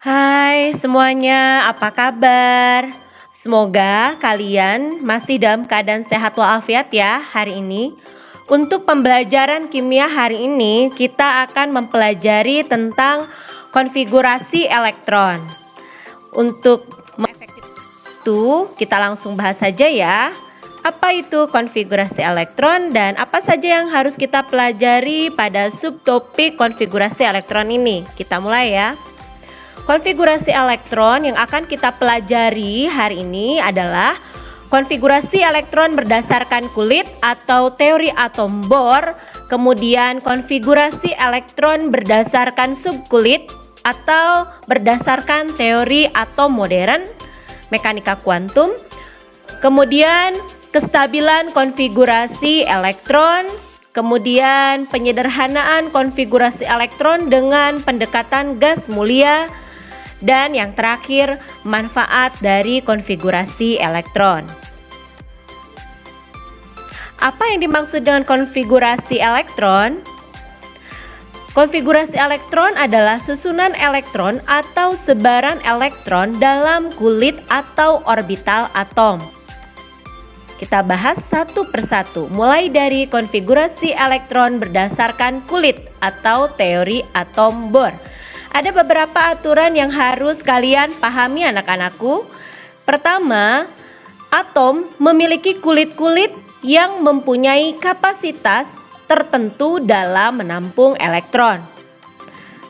Hai semuanya, apa kabar? Semoga kalian masih dalam keadaan sehat walafiat ya hari ini. Untuk pembelajaran kimia hari ini, kita akan mempelajari tentang konfigurasi elektron. Untuk efektif itu, kita langsung bahas saja ya. Apa itu konfigurasi elektron dan apa saja yang harus kita pelajari pada subtopik konfigurasi elektron ini? Kita mulai ya. Konfigurasi elektron yang akan kita pelajari hari ini adalah konfigurasi elektron berdasarkan kulit atau teori atom Bohr, kemudian konfigurasi elektron berdasarkan subkulit atau berdasarkan teori atom modern, mekanika kuantum, kemudian kestabilan konfigurasi elektron, kemudian penyederhanaan konfigurasi elektron dengan pendekatan gas mulia, dan yang terakhir, manfaat dari konfigurasi elektron. Apa yang dimaksud dengan konfigurasi elektron? Konfigurasi elektron adalah susunan elektron atau sebaran elektron dalam kulit atau orbital atom. Kita bahas satu persatu, mulai dari konfigurasi elektron berdasarkan kulit atau teori atom Bohr. Ada beberapa aturan yang harus kalian pahami anak-anakku. Pertama, atom memiliki kulit-kulit yang mempunyai kapasitas tertentu dalam menampung elektron.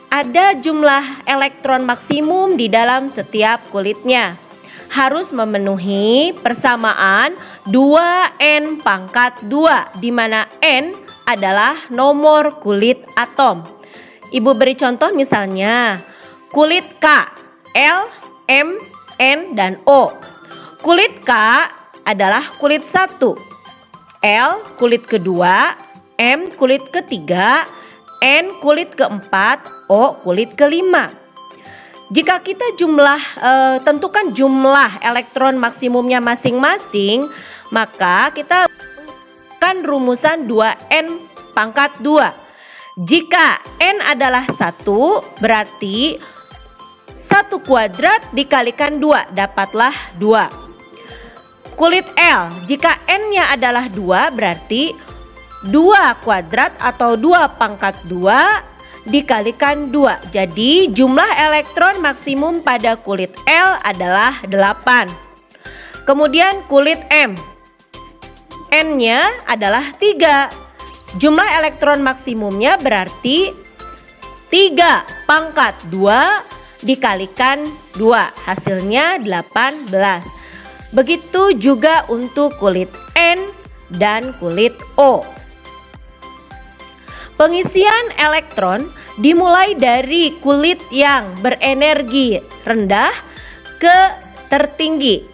Ada jumlah elektron maksimum di dalam setiap kulitnya. Harus memenuhi persamaan 2n pangkat 2, di mana n adalah nomor kulit atom. Ibu beri contoh misalnya, kulit K, L, M, N, dan O. Kulit K adalah kulit 1, L kulit kedua, M kulit ketiga, N kulit keempat, O kulit kelima. Jika kita tentukan jumlah elektron maksimumnya masing-masing, maka kita akan rumusan 2n pangkat 2. Jika n adalah 1, berarti 1 kuadrat dikalikan 2, dapatlah 2. Kulit L, jika n-nya adalah 2, berarti 2 kuadrat atau 2 pangkat 2 dikalikan 2. Jadi jumlah elektron maksimum pada kulit L adalah 8. Kemudian kulit M, n-nya adalah 3. Jumlah elektron maksimumnya berarti 3 pangkat 2 dikalikan 2, hasilnya 18. Begitu juga untuk kulit N dan kulit O. Pengisian elektron dimulai dari kulit yang berenergi rendah ke tertinggi.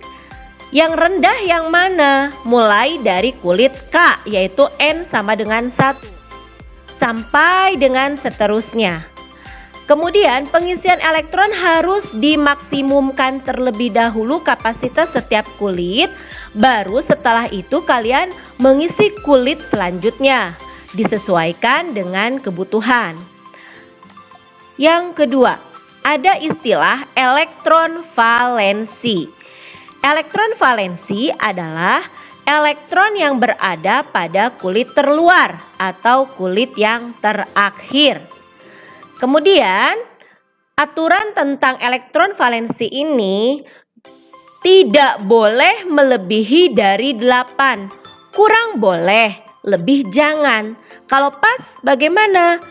Yang rendah yang mana? Mulai dari kulit K, yaitu N sama dengan 1, sampai dengan seterusnya. Kemudian pengisian elektron harus dimaksimumkan terlebih dahulu kapasitas setiap kulit. Baru setelah itu kalian mengisi kulit selanjutnya, disesuaikan dengan kebutuhan. Yang kedua, ada istilah elektron valensi. Elektron valensi adalah elektron yang berada pada kulit terluar atau kulit yang terakhir. Kemudian, aturan tentang elektron valensi ini tidak boleh melebihi dari 8. Kurang boleh, lebih jangan. Kalau pas bagaimana?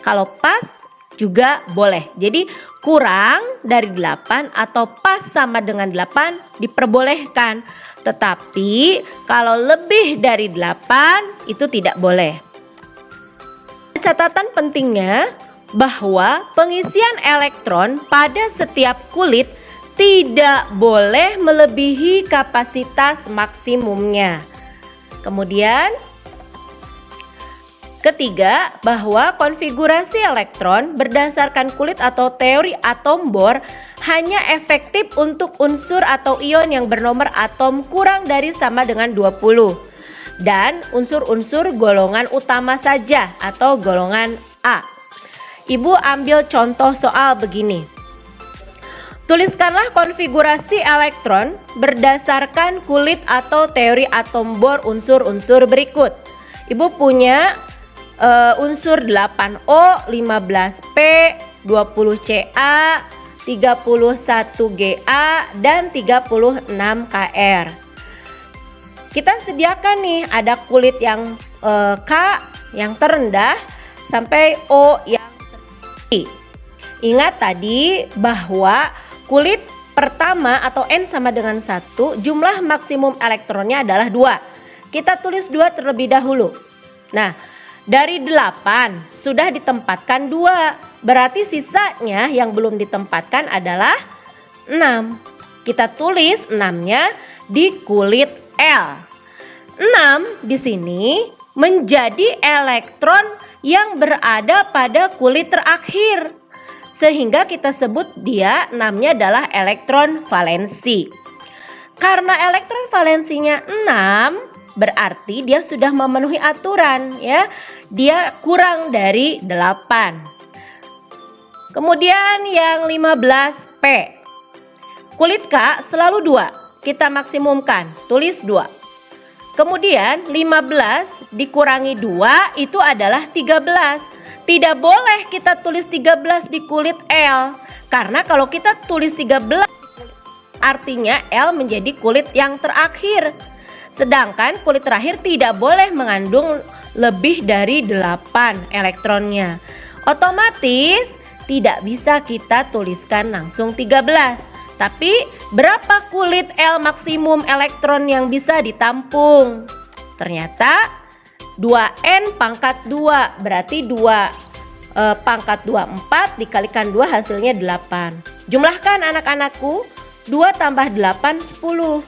Kalau pas juga boleh. Jadi kurang dari 8 atau pas sama dengan 8 diperbolehkan. Tetapi kalau lebih dari 8 itu tidak boleh. Catatan pentingnya bahwa pengisian elektron pada setiap kulit tidak boleh melebihi kapasitas maksimumnya. Kemudian ketiga, bahwa konfigurasi elektron berdasarkan kulit atau teori atom Bohr hanya efektif untuk unsur atau ion yang bernomor atom kurang dari sama dengan 20 dan unsur-unsur golongan utama saja atau golongan A. Ibu ambil contoh soal begini. Tuliskanlah konfigurasi elektron berdasarkan kulit atau teori atom bor unsur-unsur berikut. Ibu punya unsur 8O, 15P, 20Ca, 31Ga, dan 36Kr. Kita sediakan nih, ada kulit yang K yang terendah sampai O yang tertinggi. Ingat tadi bahwa kulit pertama atau N sama dengan 1, jumlah maksimum elektronnya adalah 2. Kita tulis 2 terlebih dahulu. Nah, dari 8 sudah ditempatkan 2. Berarti sisanya yang belum ditempatkan adalah 6. Kita tulis 6-nya di kulit L. 6 di sini menjadi elektron yang berada pada kulit terakhir. Sehingga kita sebut dia namanya adalah elektron valensi. Karena elektron valensinya 6, berarti dia sudah memenuhi aturan ya. Dia kurang dari 8. Kemudian yang 15P. Kulit K selalu 2. Kita maksimumkan, tulis 2. Kemudian 15 dikurangi 2 itu adalah 13. Tidak boleh kita tulis 13 di kulit L. Karena kalau kita tulis 13 artinya L menjadi kulit yang terakhir. Sedangkan kulit terakhir tidak boleh mengandung lebih dari 8 elektronnya. Otomatis tidak bisa kita tuliskan langsung 13. Tapi berapa kulit L maksimum elektron yang bisa ditampung? Ternyata 2N pangkat 2 berarti 2 pangkat 2 4 dikalikan 2 hasilnya 8. Jumlahkan anak-anakku, 2 tambah 8 10.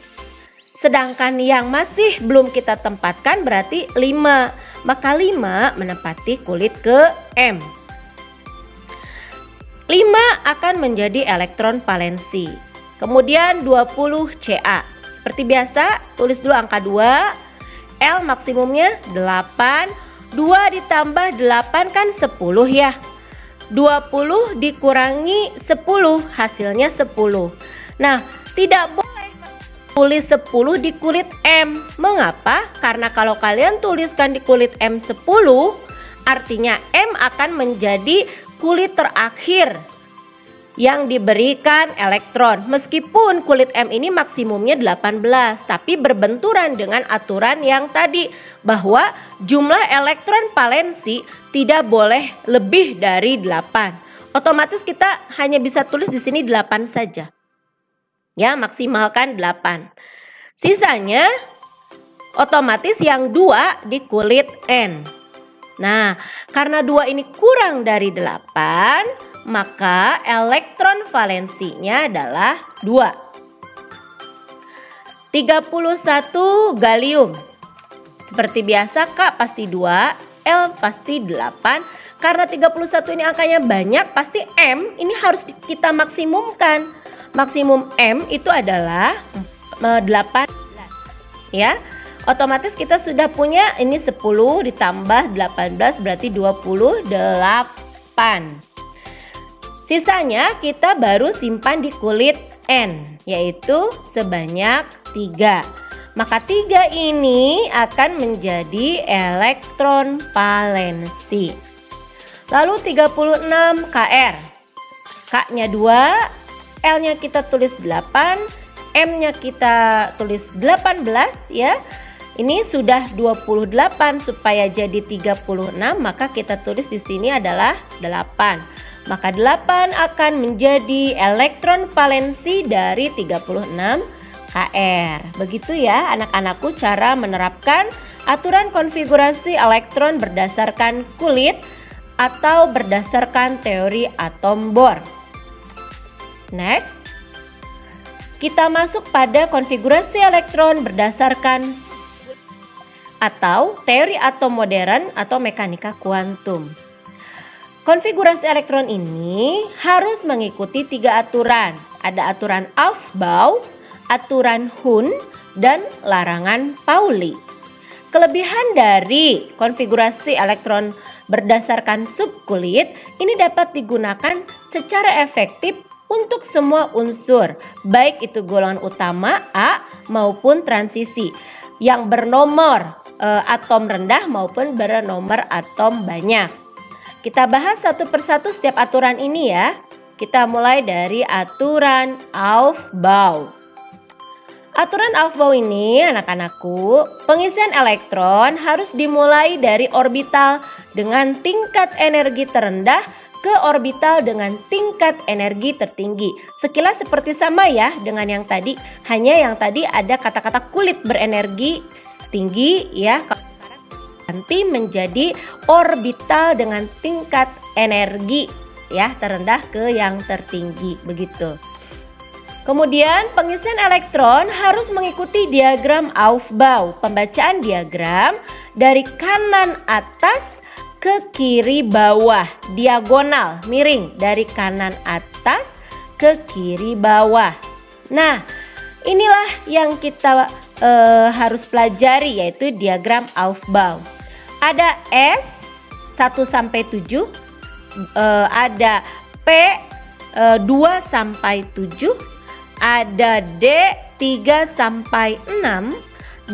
Sedangkan yang masih belum kita tempatkan berarti 5. Maka 5 menempati kulit ke M. 5 akan menjadi elektron valensi. Kemudian 20 Ca. Seperti biasa tulis dulu angka 2. L maksimumnya 8, 2 ditambah 8 kan 10 ya. 20 dikurangi 10 hasilnya 10. Nah, tidak boleh tulis 10 di kulit M. Mengapa? Karena kalau kalian tuliskan di kulit M 10, artinya M akan menjadi kulit terakhir yang diberikan elektron. Meskipun kulit M ini maksimumnya 18, tapi berbenturan dengan aturan yang tadi bahwa jumlah elektron valensi tidak boleh lebih dari 8. Otomatis kita hanya bisa tulis di sini 8 saja. Ya, maksimalkan 8. Sisanya otomatis yang 2 di kulit N. Nah, karena 2 ini kurang dari 8, maka elektron valensinya adalah 2. 31 gallium. Seperti biasa K pasti 2, L pasti 8. Karena 31 ini angkanya banyak, pasti M ini harus kita maksimumkan. Maksimum M itu adalah 18. Ya. Otomatis kita sudah punya ini 10 ditambah 18 berarti 28. Sisanya kita baru simpan di kulit N, yaitu sebanyak 3. Maka 3 ini akan menjadi elektron valensi. Lalu 36 Kr. K-nya 2, L-nya kita tulis 8, M-nya kita tulis 18 ya. Ini sudah 28 supaya jadi 36, maka kita tulis di sini adalah 8. Maka 8 akan menjadi elektron valensi dari 36 Kr. Begitu ya anak-anakku cara menerapkan aturan konfigurasi elektron berdasarkan kulit atau berdasarkan teori atom bor. Next, kita masuk pada konfigurasi elektron berdasarkan atau teori atom modern atau mekanika kuantum. Konfigurasi elektron ini harus mengikuti 3 aturan. Ada aturan Aufbau, aturan Hund, dan larangan Pauli. Kelebihan dari konfigurasi elektron berdasarkan subkulit ini dapat digunakan secara efektif untuk semua unsur, baik itu golongan utama A maupun transisi yang bernomor atom rendah maupun bernomor atom banyak. Kita bahas satu persatu setiap aturan ini ya. Kita mulai dari aturan Aufbau. Aturan Aufbau ini anak-anakku, pengisian elektron harus dimulai dari orbital dengan tingkat energi terendah ke orbital dengan tingkat energi tertinggi. Sekilas seperti sama ya dengan yang tadi, hanya yang tadi ada kata-kata kulit berenergi tinggi ya. Nanti menjadi orbital dengan tingkat energi ya terendah ke yang tertinggi begitu. Kemudian pengisian elektron harus mengikuti diagram Aufbau. Pembacaan diagram dari kanan atas ke kiri bawah, diagonal, miring dari kanan atas ke kiri bawah. Nah, inilah yang kita harus pelajari, yaitu diagram Aufbau. Ada S 1 sampai 7, ada P 2 sampai 7, ada D 3 sampai 6,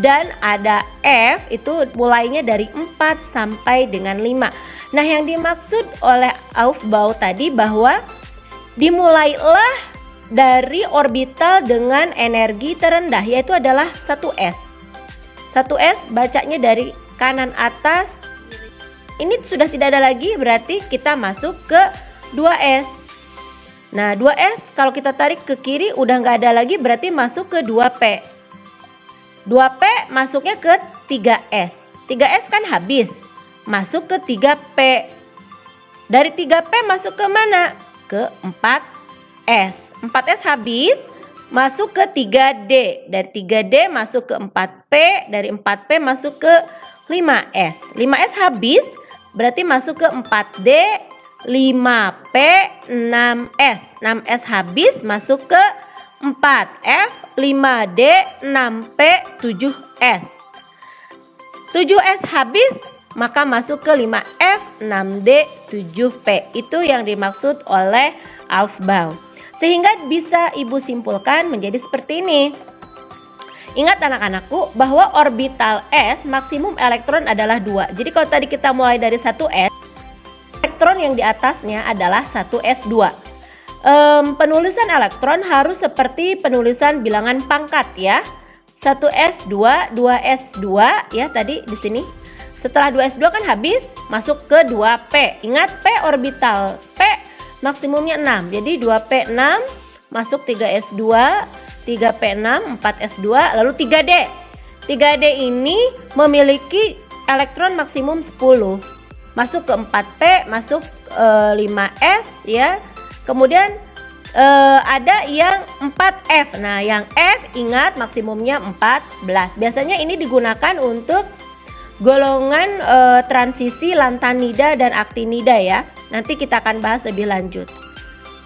dan ada F itu mulainya dari 4 sampai dengan 5. Nah, yang dimaksud oleh Aufbau tadi bahwa dimulailah dari orbital dengan energi terendah, yaitu adalah 1S. 1S bacanya dari kanan atas. Ini sudah tidak ada lagi, berarti kita masuk ke 2S. Nah, 2S kalau kita tarik ke kiri udah nggak ada lagi, berarti masuk ke 2P. 2P masuknya ke 3S. 3S kan habis, masuk ke 3P. Dari 3P masuk ke mana? Ke 4S. 4S habis, masuk ke 3D. Dari 3D masuk ke 4P. Dari 4P masuk ke 5S. 5S habis, berarti masuk ke 4D, 5P, 6S. 6S habis, masuk ke 4F, 5D, 6P, 7S. 7S habis, maka masuk ke 5F, 6D, 7P. Itu yang dimaksud oleh Aufbau. Sehingga bisa Ibu simpulkan menjadi seperti ini. Ingat anak-anakku bahwa orbital S maksimum elektron adalah 2. Jadi kalau tadi kita mulai dari 1S, elektron yang di atasnya adalah 1S2. Penulisan elektron harus seperti penulisan bilangan pangkat ya. 1S2, 2S2 ya tadi di sini. Setelah 2S2 kan habis, masuk ke 2P. Ingat P orbital P maksimumnya 6. Jadi 2P 6 masuk 3S2, 3P6, 4S2, lalu 3D. 3D ini memiliki elektron maksimum 10. Masuk ke 4P, masuk 5S ya. Kemudian ada yang 4F. Nah, yang F ingat maksimumnya 14. Biasanya ini digunakan untuk golongan transisi lantanida dan aktinida ya. Nanti kita akan bahas lebih lanjut.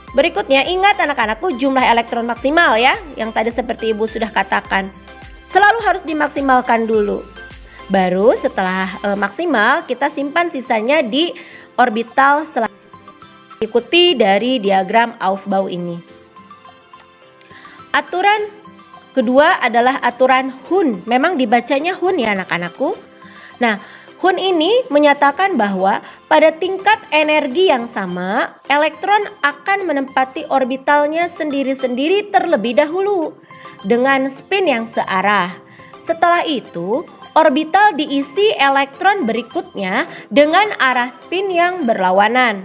Berikutnya ingat anak-anakku jumlah elektron maksimal ya. Yang tadi seperti Ibu sudah katakan. Selalu harus dimaksimalkan dulu. Baru setelah maksimal kita simpan sisanya di orbital selanjutnya. Ikuti dari diagram Aufbau ini. Aturan kedua adalah aturan Hund. Memang dibacanya Hund ya anak-anakku. Nah, Hund ini menyatakan bahwa pada tingkat energi yang sama, elektron akan menempati orbitalnya sendiri-sendiri terlebih dahulu dengan spin yang searah. Setelah itu, orbital diisi elektron berikutnya dengan arah spin yang berlawanan.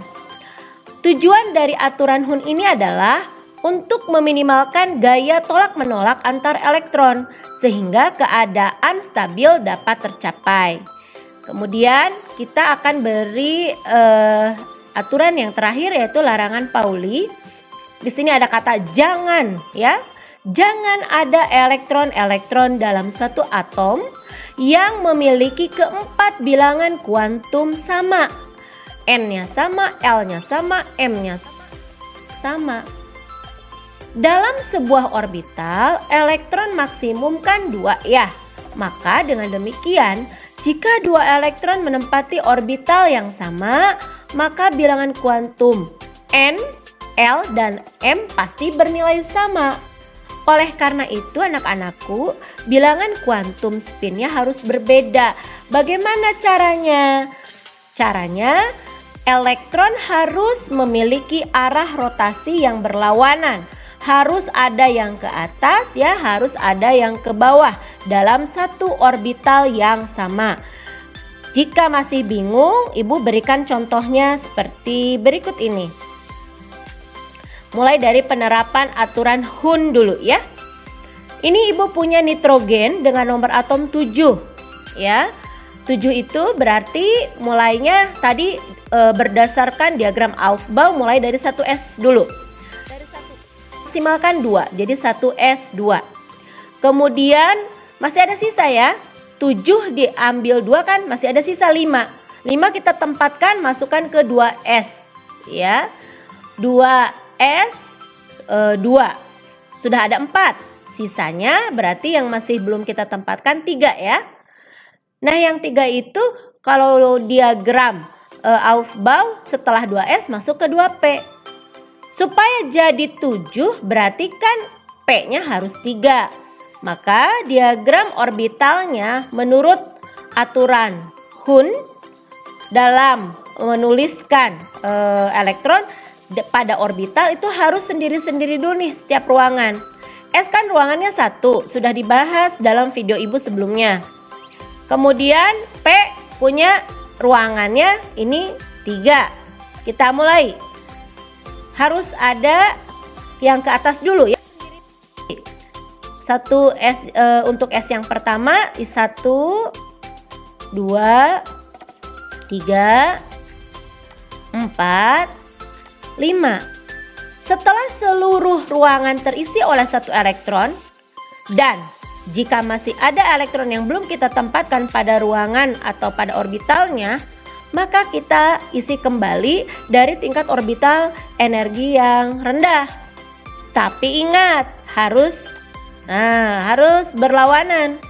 Tujuan dari aturan Hund ini adalah untuk meminimalkan gaya tolak-menolak antar elektron sehingga keadaan stabil dapat tercapai. Kemudian kita akan beri aturan yang terakhir yaitu larangan Pauli. Di sini ada kata jangan ya. Jangan ada elektron-elektron dalam satu atom yang memiliki keempat bilangan kuantum sama. N-nya sama, L-nya sama, M-nya sama. Dalam sebuah orbital, elektron maksimum kan 2 ya. Maka dengan demikian, jika 2 elektron menempati orbital yang sama, maka bilangan kuantum N L dan M pasti bernilai sama. Oleh karena itu anak-anakku, bilangan kuantum spinnya harus berbeda. Bagaimana caranya? Caranya, elektron harus memiliki arah rotasi yang berlawanan. Harus ada yang ke atas ya, harus ada yang ke bawah dalam satu orbital yang sama. Jika masih bingung, Ibu berikan contohnya seperti berikut ini. Mulai dari penerapan aturan Hund dulu ya. Ini Ibu punya nitrogen dengan nomor atom 7 ya. 7 itu berarti mulainya tadi berdasarkan diagram Aufbau mulai dari 1s dulu. Maksimalkan 2, jadi 1s2. Kemudian masih ada sisa ya. 7 diambil 2 kan masih ada sisa 5. 5 kita tempatkan masukkan ke 2s ya. 2s 2. Sudah ada 4. Sisanya berarti yang masih belum kita tempatkan 3 ya. Nah yang 3 itu kalau diagram Aufbau setelah 2s masuk ke 2p. Supaya jadi 7 berarti kan P-nya harus 3. Maka diagram orbitalnya menurut aturan Hund dalam menuliskan elektron pada orbital itu harus sendiri-sendiri dulu nih setiap ruangan. S kan ruangannya 1, sudah dibahas dalam video Ibu sebelumnya. Kemudian P punya ruangannya ini 3. Kita mulai. Harus ada yang ke atas dulu ya. 1S untuk S yang pertama 1 2 3 4 5. Setelah seluruh ruangan terisi oleh satu elektron dan jika masih ada elektron yang belum kita tempatkan pada ruangan atau pada orbitalnya, maka kita isi kembali dari tingkat orbital energi yang rendah. Tapi ingat, harus berlawanan.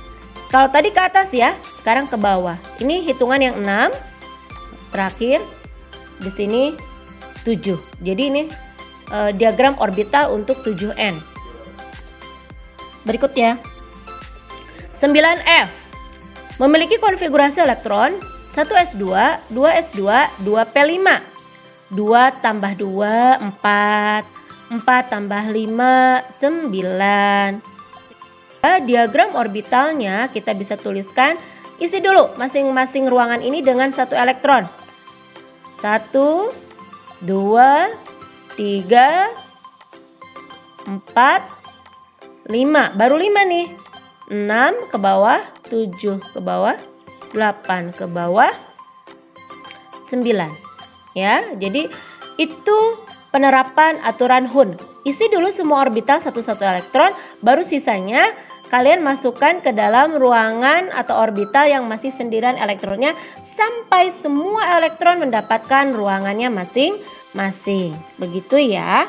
Kalau tadi ke atas ya, sekarang ke bawah. Ini hitungan yang 6. Terakhir di sini 7. Jadi ini diagram orbital untuk 7n. Berikutnya 9f. Memiliki konfigurasi elektron 1s2, 2s2, 2p5. 2 tambah 2, 4. 4 tambah 5, 9. Diagram orbitalnya kita bisa tuliskan. Isi dulu masing-masing ruangan ini dengan satu elektron. 1, 2, 3, 4, 5. Baru 5 nih. 6 ke bawah, 7 ke bawah, 8 ke bawah, 9 ya. Jadi itu penerapan aturan Hund. Isi dulu semua orbital satu-satu elektron, baru sisanya kalian masukkan ke dalam ruangan atau orbital yang masih sendirian elektronnya sampai semua elektron mendapatkan ruangannya masing-masing. Begitu ya.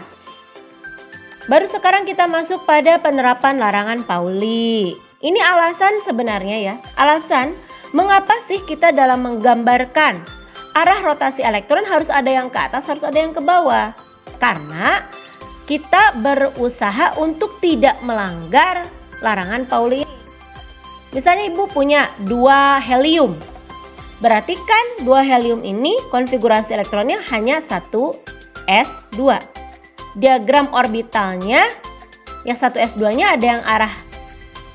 Baru sekarang kita masuk pada penerapan larangan Pauli. Ini alasan sebenarnya ya. Alasan mengapa sih kita dalam menggambarkan arah rotasi elektron harus ada yang ke atas, harus ada yang ke bawah? Karena kita berusaha untuk tidak melanggar larangan Pauli. Misalnya Ibu punya 2 helium. Berarti kan 2 helium ini konfigurasi elektronnya hanya 1s2. Diagram orbitalnya yang 1s2-nya ada yang arah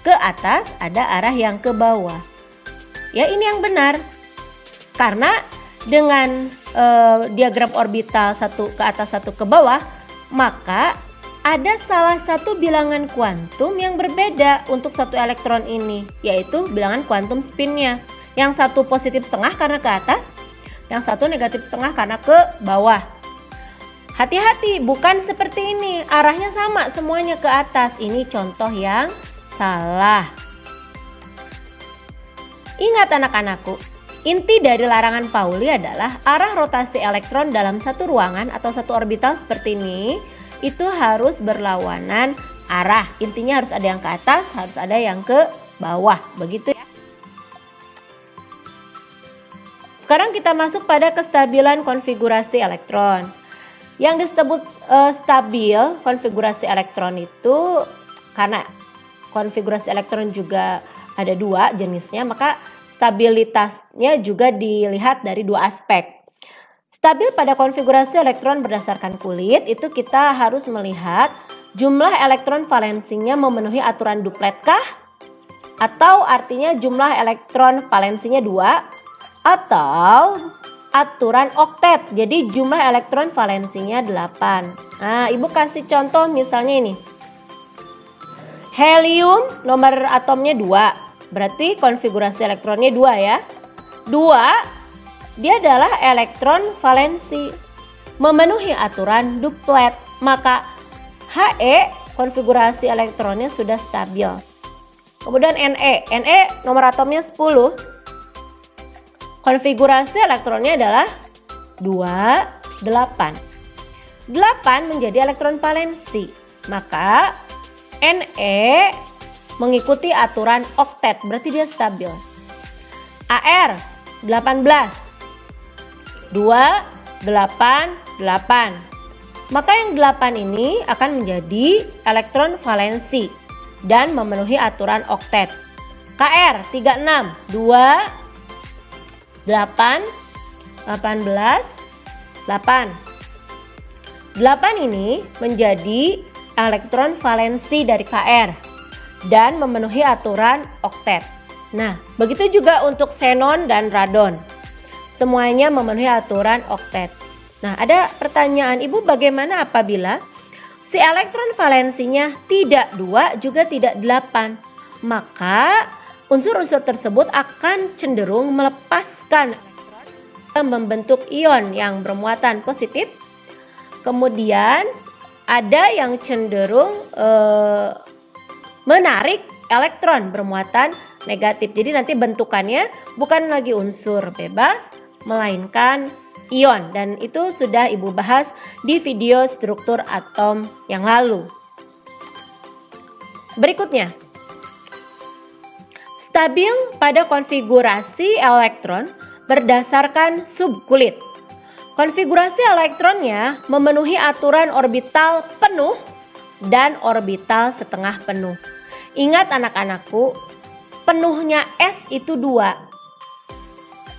ke atas, ada arah yang ke bawah. Ya ini yang benar. Karena dengan diagram orbital satu ke atas satu ke bawah, maka ada salah satu bilangan kuantum yang berbeda untuk satu elektron ini, yaitu bilangan kuantum spinnya. Yang satu positif setengah karena ke atas, yang satu negatif setengah karena ke bawah. Hati-hati, bukan seperti ini, arahnya sama semuanya ke atas. Ini contoh yang salah. Ingat anak-anakku, inti dari larangan Pauli adalah arah rotasi elektron dalam satu ruangan atau satu orbital seperti ini itu harus berlawanan arah. Intinya harus ada yang ke atas, harus ada yang ke bawah, begitu ya. Sekarang kita masuk pada kestabilan konfigurasi elektron. Yang disebut stabil konfigurasi elektron itu karena konfigurasi elektron juga ada dua jenisnya, maka stabilitasnya juga dilihat dari dua aspek. Stabil pada konfigurasi elektron berdasarkan kulit itu kita harus melihat jumlah elektron valensinya memenuhi aturan duplet kah? Atau artinya jumlah elektron valensinya 2 atau aturan oktet. Jadi jumlah elektron valensinya 8. Nah, Ibu kasih contoh misalnya ini. Helium nomor atomnya 2. Berarti konfigurasi elektronnya 2 ya. 2 dia adalah elektron valensi memenuhi aturan duplet. Maka He konfigurasi elektronnya sudah stabil. Kemudian Ne nomor atomnya 10. Konfigurasi elektronnya adalah 2, 8. 8 menjadi elektron valensi. Maka Ne mengikuti aturan oktet, berarti dia stabil. Ar 18. 2, 8, 8. Maka yang 8 ini akan menjadi elektron valensi dan memenuhi aturan oktet. Kr 36, 2, 8, 18, 8. 8 ini menjadi elektron valensi dari Kr dan memenuhi aturan oktet. Nah, begitu juga untuk xenon dan radon. Semuanya memenuhi aturan oktet. Nah, ada pertanyaan, Ibu, bagaimana apabila si elektron valensinya tidak 2 juga tidak 8? Maka unsur-unsur tersebut akan cenderung melepaskan elektron membentuk ion yang bermuatan positif. Kemudian ada yang cenderung menarik elektron bermuatan negatif. Jadi nanti bentukannya bukan lagi unsur bebas melainkan ion, dan itu sudah Ibu bahas di video struktur atom yang lalu. Berikutnya, stabil pada konfigurasi elektron berdasarkan subkulit. Konfigurasi elektronnya memenuhi aturan orbital penuh dan orbital setengah penuh. Ingat anak-anakku, penuhnya S itu 2.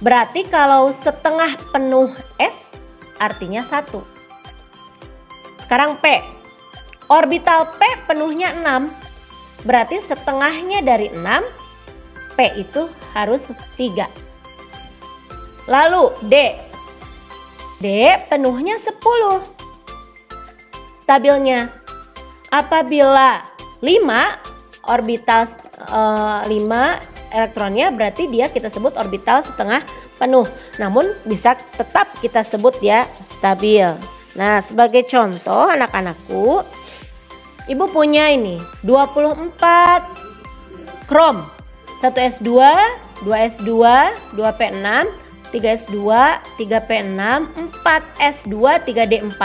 Berarti kalau setengah penuh S artinya 1. Sekarang P. Orbital P penuhnya 6. Berarti setengahnya dari 6, P itu harus 3. Lalu D. D penuhnya 10. Stabilnya apabila 5 orbital 5 elektronnya, berarti dia kita sebut orbital setengah penuh. Namun bisa tetap kita sebut ya stabil. Nah, sebagai contoh anak-anakku, Ibu punya ini 24 krom, 1s2, 2s2, 2p6, 3s2, 3p6, 4s2, 3d4.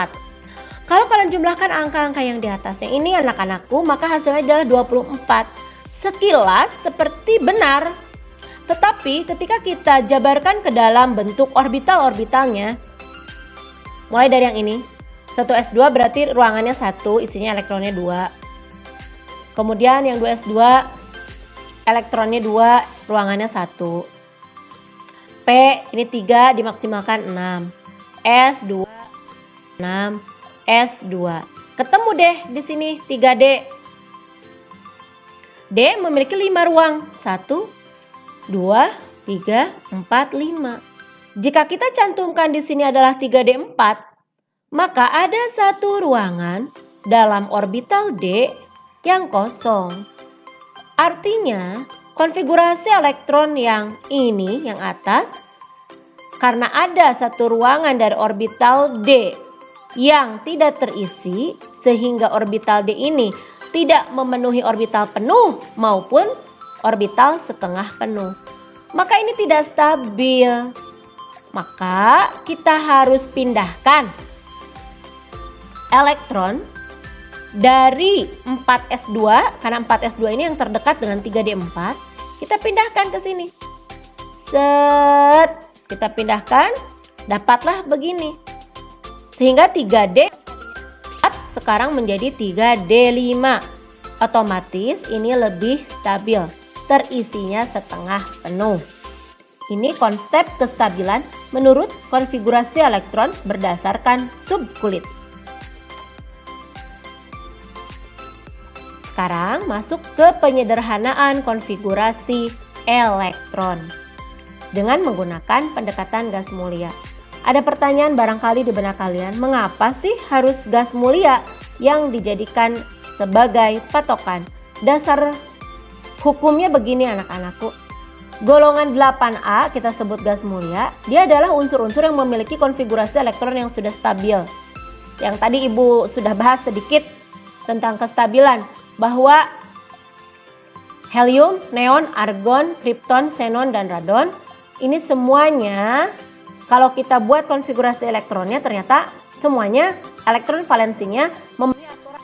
Kalau kalian jumlahkan angka-angka yang di atasnya ini anak-anakku, maka hasilnya adalah 24. Sekilas seperti benar, tetapi ketika kita jabarkan ke dalam bentuk orbital-orbitalnya, mulai dari yang ini, 1s2 berarti ruangannya 1, isinya elektronnya 2. Kemudian yang 2s2 elektronnya 2, ruangannya 1. P ini 3 dimaksimalkan 6. S2 6, S2. Ketemu deh di sini 3D. D memiliki 5 ruang, 1, 2, 3, 4, 5. Jika kita cantumkan di sini adalah 3D4, maka ada satu ruangan dalam orbital D yang kosong. Artinya, konfigurasi elektron yang ini, yang atas, karena ada satu ruangan dari orbital D yang tidak terisi, sehingga orbital D ini tidak memenuhi orbital penuh maupun orbital setengah penuh. Maka ini tidak stabil. Maka kita harus pindahkan elektron dari 4s2, karena 4s2 ini yang terdekat dengan 3d4, kita pindahkan ke sini. Set, kita pindahkan, dapatlah begini. Sehingga 3D sekarang menjadi 3D5. Otomatis ini lebih stabil, terisinya setengah penuh. Ini konsep kestabilan menurut konfigurasi elektron berdasarkan subkulit. Sekarang masuk ke penyederhanaan konfigurasi elektron dengan menggunakan pendekatan gas mulia. Ada pertanyaan barangkali di benak kalian, mengapa sih harus gas mulia yang dijadikan sebagai patokan? Dasar hukumnya begini anak-anakku. Golongan 8A kita sebut gas mulia, dia adalah unsur-unsur yang memiliki konfigurasi elektron yang sudah stabil. Yang tadi Ibu sudah bahas sedikit tentang kestabilan, bahwa helium, neon, argon, kripton, xenon, dan radon ini semuanya kalau kita buat konfigurasi elektronnya ternyata semuanya elektron valensinya memiliki aturan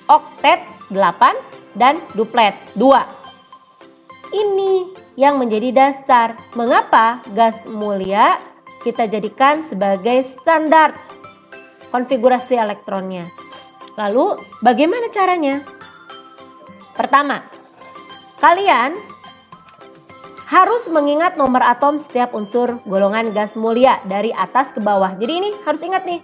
oktet 8 dan duplet 2. Ini yang menjadi dasar mengapa gas mulia kita jadikan sebagai standar konfigurasi elektronnya. Lalu bagaimana caranya? Pertama, kalian harus mengingat nomor atom setiap unsur golongan gas mulia dari atas ke bawah. Jadi ini harus ingat nih.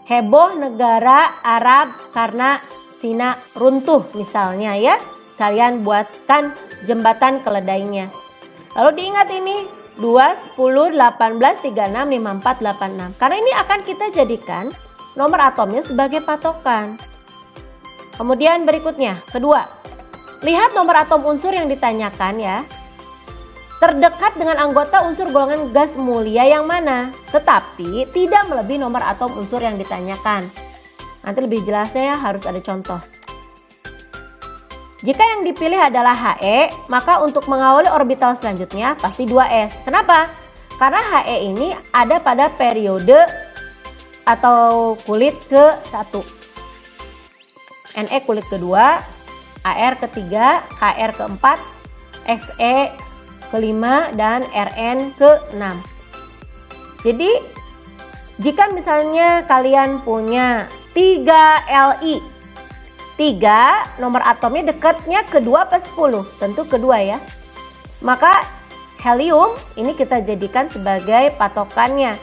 Heboh negara Arab karena Sina runtuh misalnya ya. Kalian buatkan jembatan keledainya. Lalu diingat ini 2, 10, 18, 36, 54, 86. Karena ini akan kita jadikan nomor atomnya sebagai patokan. Kemudian berikutnya, kedua, lihat nomor atom unsur yang ditanyakan ya. Terdekat dengan anggota unsur golongan gas mulia yang mana, tetapi tidak melebihi nomor atom unsur yang ditanyakan. Nanti lebih jelasnya ya, harus ada contoh. Jika yang dipilih adalah He, maka untuk mengawali orbital selanjutnya pasti 2s. Kenapa? Karena He ini ada pada periode atau kulit ke-1. Ne kulit kedua, Ar ketiga, Kr keempat, Xe kelima, dan Rn ke-6. Jadi jika misalnya kalian punya 3 Li, 3 nomor atomnya dekatnya kedua apa 10? Tentu kedua ya. Maka helium ini kita jadikan sebagai patokannya.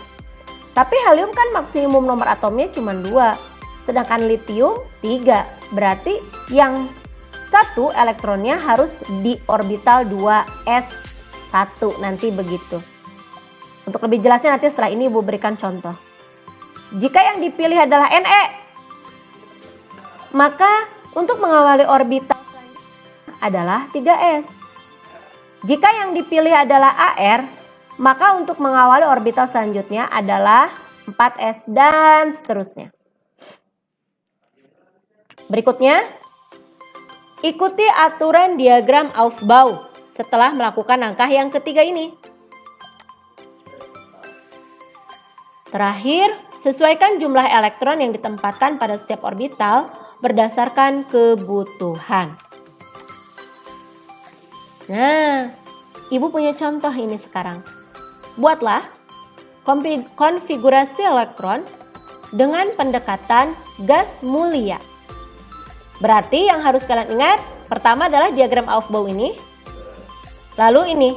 Tapi helium kan maksimum nomor atomnya cuma 2. Sedangkan litium 3. Berarti yang satu elektronnya harus di orbital 2s1 nanti begitu. Untuk lebih jelasnya nanti setelah ini Ibu berikan contoh. Jika yang dipilih adalah Ne, maka untuk mengawali orbital adalah 3s. Jika yang dipilih adalah Ar, maka untuk mengawali orbital selanjutnya adalah 4s dan seterusnya. Berikutnya, ikuti aturan diagram Aufbau setelah melakukan langkah yang ketiga ini. Terakhir, sesuaikan jumlah elektron yang ditempatkan pada setiap orbital berdasarkan kebutuhan. Nah, Ibu punya contoh ini sekarang. Buatlah konfigurasi elektron dengan pendekatan gas mulia. Berarti yang harus kalian ingat, pertama adalah diagram Aufbau ini. Lalu ini,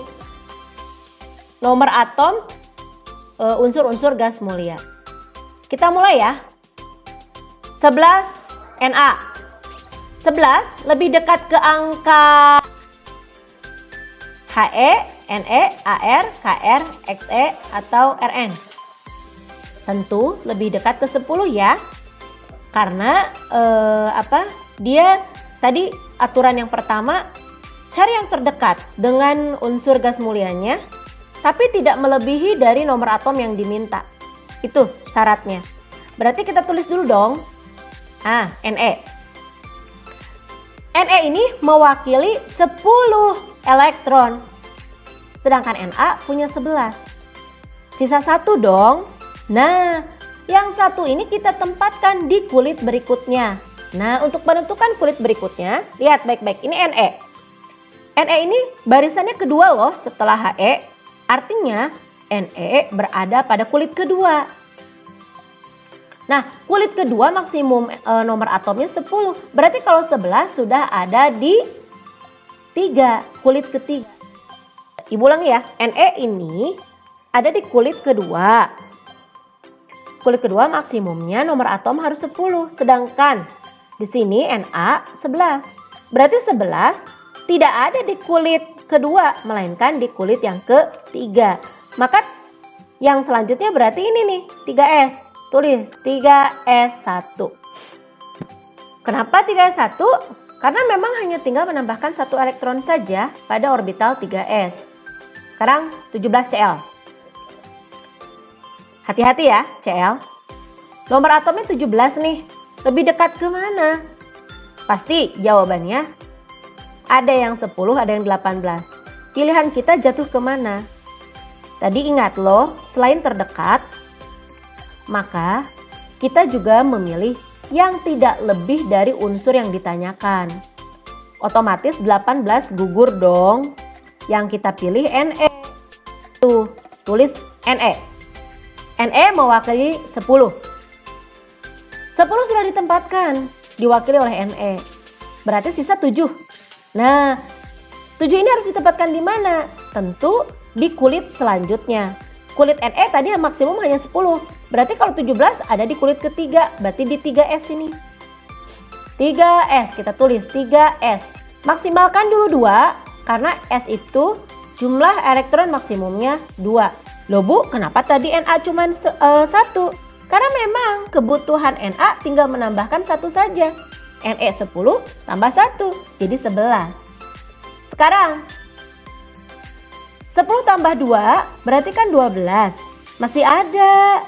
nomor atom unsur-unsur gas mulia. Kita mulai ya. 11 Na. 11 lebih dekat ke angka He, Ne, Ar, Kr, Xe, atau Rn. Tentu lebih dekat ke 10 ya. Karena dia tadi aturan yang pertama, cari yang terdekat dengan unsur gas mulianya, tapi tidak melebihi dari nomor atom yang diminta. Itu syaratnya. Berarti kita tulis dulu dong. Ne. Ne ini mewakili 10 elektron. Sedangkan Na punya 11. Sisa 1 dong. Nah, yang satu ini kita tempatkan di kulit berikutnya. Nah, untuk menentukan kulit berikutnya, lihat baik-baik. Ini Ne. Ne ini barisannya kedua loh setelah He. Artinya Ne berada pada kulit kedua. Nah, kulit kedua maksimum nomor atomnya 10. Berarti kalau 11 sudah ada di 3, kulit ketiga. Ibu ulangi ya, Ne ini ada di kulit kedua. Kulit kedua maksimumnya nomor atom harus 10, sedangkan di sini Na 11. Berarti 11 tidak ada di kulit kedua, melainkan di kulit yang ketiga. Maka yang selanjutnya berarti ini nih, 3s. Tulis 3s1. Kenapa 3s1? Karena memang hanya tinggal menambahkan 1 elektron saja pada orbital 3s. Sekarang 17Cl. Hati-hati ya, Cl. Nomor atomnya 17 nih. Lebih dekat ke mana? Pasti jawabannya ada yang 10, ada yang 18. Pilihan kita jatuh ke mana? Tadi ingat loh, selain terdekat, maka kita juga memilih yang tidak lebih dari unsur yang ditanyakan. Otomatis 18 gugur dong. Yang kita pilih Ne. Tuh, tulis Ne. Ne mewakili 10. 10 sudah ditempatkan, diwakili oleh Ne. Berarti sisa 7. Nah, 7 ini harus ditempatkan di mana? Tentu di kulit selanjutnya. Kulit Ne tadi maksimum hanya 10. Berarti kalau 17 ada di kulit ketiga, berarti di 3s ini. 3s, kita tulis 3s. Maksimalkan dulu 2, karena S itu jumlah elektron maksimumnya 2. Loh Bu, kenapa tadi Na cuma 1? Karena memang kebutuhan Na tinggal menambahkan 1 saja. Ne 10 tambah 1, jadi 11. Sekarang 10 tambah 2 berarti kan 12. Masih ada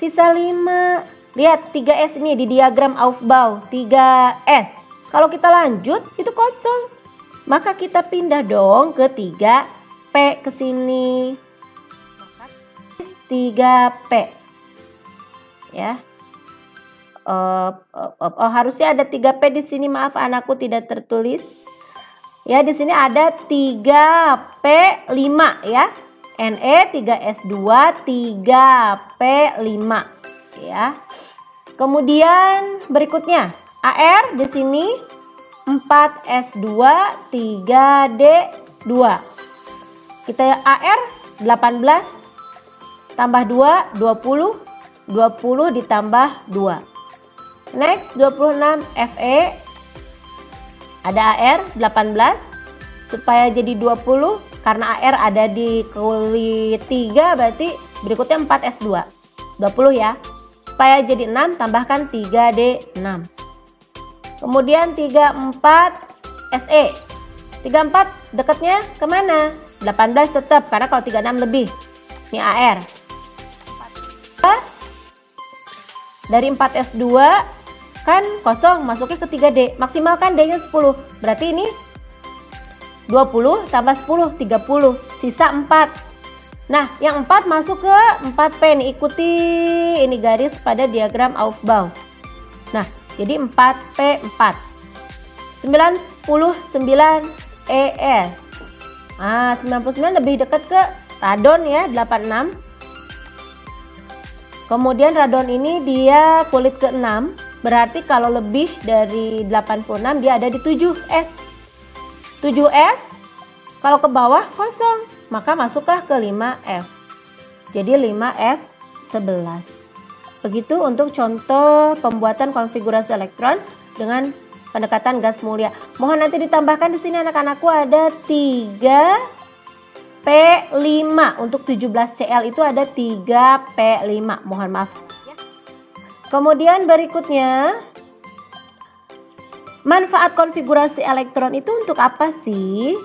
sisa 5. Lihat 3S ini di diagram Aufbau 3S. Kalau kita lanjut itu kosong. Maka kita pindah dong ke 3P ke sini. 3P. Ya. Harusnya ada 3P di sini. Maaf anakku tidak tertulis. Ya, di sini ada 3P5 ya. Ne 3S2 3P5 ya. Kemudian berikutnya Ar di sini 4S2 3D2. Kita Ar 18 tambah 2 20, 20 ditambah 2. Next 26 Fe. Ada Ar 18 supaya jadi 20 karena Ar ada di kulit 3 berarti berikutnya 4S2. 20 ya. Supaya jadi 6 tambahkan 3D6. Kemudian 34 Se. 34 dekatnya kemana? 18 tetap karena kalau 36 lebih. Ini Ar. Dari 4S2 kan kosong masuknya ke 3D, maksimalkan D nya 10, berarti ini 20 tambah 10 30, sisa 4. Nah yang 4 masuk ke 4P nih, ikuti ini garis pada diagram Aufbau. Nah jadi 4P4 99 ES. Nah 99 lebih dekat ke radon ya, 86. Kemudian radon ini dia kulit ke-6, berarti kalau lebih dari 86 dia ada di 7S. 7S kalau ke bawah kosong, maka masuklah ke 5F. Jadi 5F11. Begitu untuk contoh pembuatan konfigurasi elektron dengan pendekatan gas mulia. Mohon nanti ditambahkan di sini anak-anakku ada 3P5. Untuk 17Cl itu ada 3P5. Mohon maaf. Kemudian berikutnya, manfaat konfigurasi elektron itu untuk apa sih?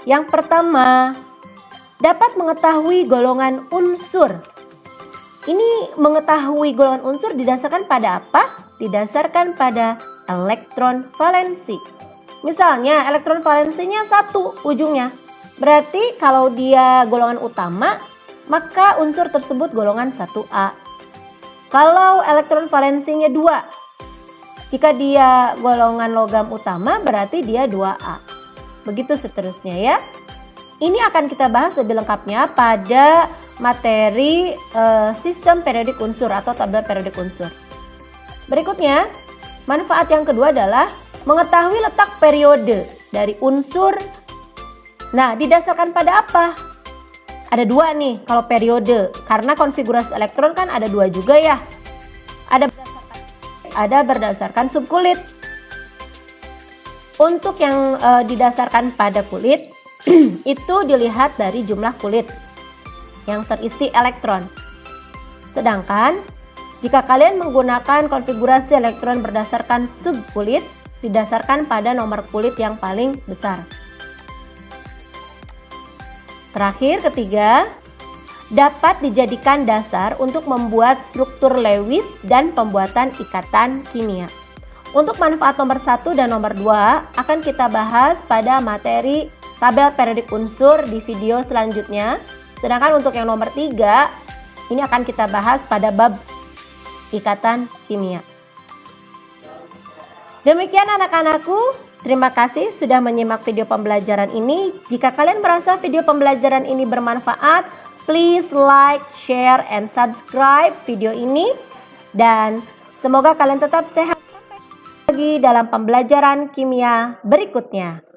Yang pertama, dapat mengetahui golongan unsur. Ini mengetahui golongan unsur didasarkan pada apa? Didasarkan pada elektron valensi. Misalnya elektron valensinya 1 ujungnya. Berarti kalau dia golongan utama, maka unsur tersebut golongan 1A. Kalau elektron valensinya 2, jika dia golongan logam utama berarti dia 2A. Begitu seterusnya ya. Ini akan kita bahas lebih lengkapnya pada materi sistem periodik unsur atau tabel periodik unsur. Berikutnya, manfaat yang kedua adalah mengetahui letak periode dari unsur. Nah, didasarkan pada apa? Ada dua nih kalau periode, karena konfigurasi elektron kan ada dua juga ya. Ada berdasarkan subkulit. Untuk yang didasarkan pada kulit, itu dilihat dari jumlah kulit yang terisi elektron. Sedangkan jika kalian menggunakan konfigurasi elektron berdasarkan subkulit, didasarkan pada nomor kulit yang paling besar. Terakhir, ketiga, dapat dijadikan dasar untuk membuat struktur Lewis dan pembuatan ikatan kimia. Untuk manfaat nomor 1 dan nomor 2 akan kita bahas pada materi tabel periodik unsur di video selanjutnya. Sedangkan untuk yang nomor 3, ini akan kita bahas pada bab ikatan kimia. Demikian anak-anakku, terima kasih sudah menyimak video pembelajaran ini. Jika kalian merasa video pembelajaran ini bermanfaat, please like, share, and subscribe video ini. Dan semoga kalian tetap sehat lagi dalam pembelajaran kimia berikutnya.